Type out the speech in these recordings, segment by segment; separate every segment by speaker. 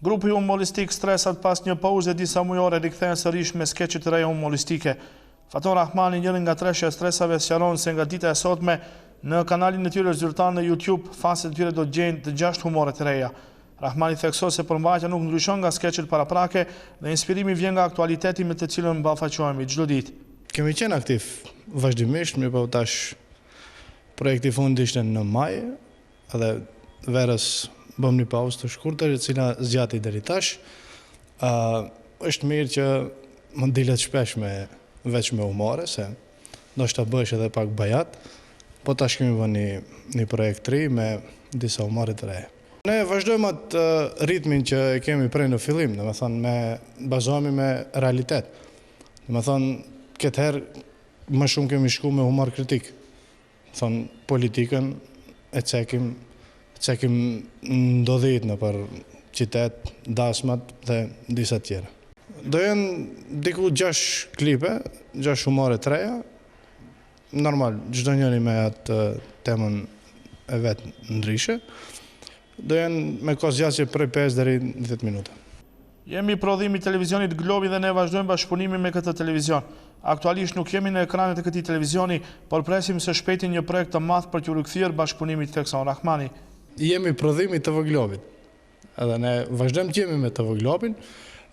Speaker 1: Grupi humoristik Stresat pas një pauze disa mujore rikthehen sërish me skeqe të reja humoristike. Faton Rahmani, njërin nga treshja e stresave, sqaron se nga dita e sotme në kanalin e tyre zyrtar në YouTube, faset e tyre do të gjejnë të 6 humore të reja. Rahmani thekson se përmbajtja nuk ndryshon nga skeqet paraprake dhe inspirimi vjen nga aktualiteti me të cilën ballafaqohemi çdo ditë.
Speaker 2: Kemi qenë aktiv vazhdimisht, mirë po tash projekti i fundit ishte në maj, edhe verës bëm një pauzë të shkurtër, e cila zgjati deri tash. Është mirë që më dilet shpesh veç me humore, se ndoshta bëhesh edhe pak bajat, po tash kemi vënë një projekt të ri me disa humore të reja. Ne vazhdojmë atë ritmin që kemi prej në fillim, domethënë bazohemi me realitet. Domethënë këtë herë më shumë kemi shku me humor kritik. Thonë politikën e cekim ndodhit në për qytet, dasmat dhe disa tjera. Do jenë diku 6 klipe, 6 humore të reja, normal, çdo njëri me atë temën e vetë ndryshe, do jenë me kohë zgjatje prej 5 deri 10 minuta.
Speaker 1: Jemi prodhimi i televizionit Globi dhe ne vazhdojmë bashkëpunimin me këtë televizion. Aktualisht nuk jemi në ekranet e këtij televizioni, por presim së shpejti një projekt të madh për t'u rikthyer bashkëpunimit thekson Rahmani.
Speaker 2: Jemi prodhimi i TV Globit. Edhe ne vazhdojmë të jemi me TV Globin.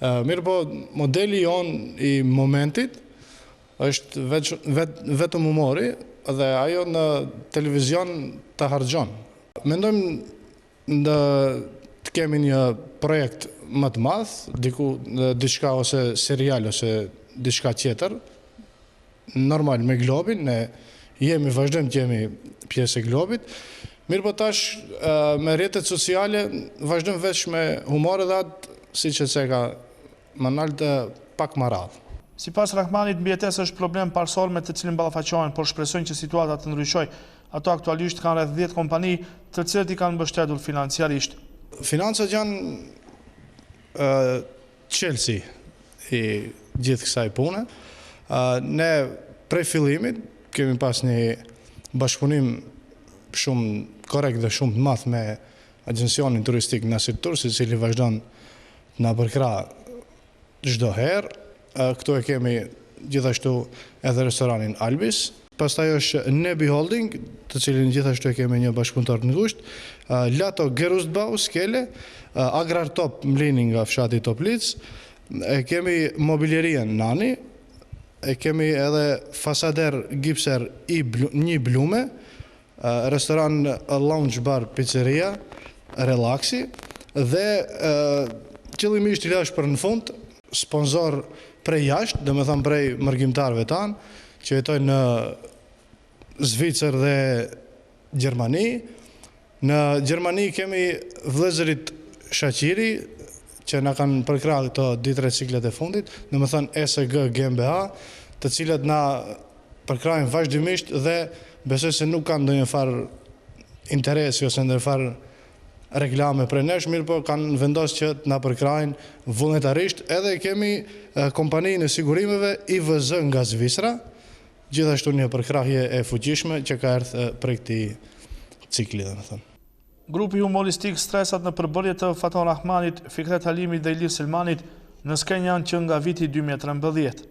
Speaker 2: Mirë po, modeli jon i momentit është vetëm humori dhe ajo në televizion të harxhon. Mendojmë të kemi një projekt më të madh, diçka ose serial ose diçka tjetër, normal me Globin, ne vazhdojmë të jemi pjesë e Globit, mirë po tash me rrjetet sociale vazhdojmë veç me humor dhe atë, siç e theka më nalt pak më radh.
Speaker 1: Sipas Rahmanit, mbijetesa është problem parsor me të cilin ballafaqohen, por shpresojnë që situata të ndryshojë. Ato aktualisht kanë rreth 10 kompani, të cilët i kanë mbështetur financiarisht.
Speaker 2: Financat janë çelësi i gjithë kësaj pune. Ne prej fillimit kemi pas një bashkëpunim shumë korrekt dhe shumë të madh me agjencionin turistik Nasir Tours, i cili vazhdon të na përkrah çdo herë. Këtu e kemi gjithashtu edhe restoranin Albis. Pastaj është Nebi Holding, të cilin gjithashtu e kemi një bashkëpunëtor të ngushtë, Lato Gerustbau Skele, Agrar Top Mlini nga fshati Toplic, e kemi mobilierien Nani, e kemi edhe Fasader Gipser një Blume, restoran Lounge Bar Pizzeria Relaxi dhe qëllimisht i lash për në fund sponsor prej jashtë, dhe me thëmë prej mërgjimtarëve tanë, që jetojnë në Zvicër dhe Gjermani. Në Gjermani kemi vëllezërit Shaqiri, që na kanë përkrahur këto ditë ciklet e fundit, dhe me thënë SG GmbH, të cilët na përkrahin vazhdimisht dhe besoj se nuk kanë ndonjë farë interesi ose ndonjë farë reklame për nesh, mirë po kanë vendosur që të na përkrahin vullnetarisht. Edhe kemi kompaninë e sigurimeve IVZ nga Zvicra, gjithashtu një përkrahje e fuqishme që ka erdhur prej këtij cikli, domethënë.
Speaker 1: Grupi humoristik Stresat në përbërje të Faton Rahmanit, Fikret Halimit dhe Ilir Selmanit në skenjë janë që nga viti 2013.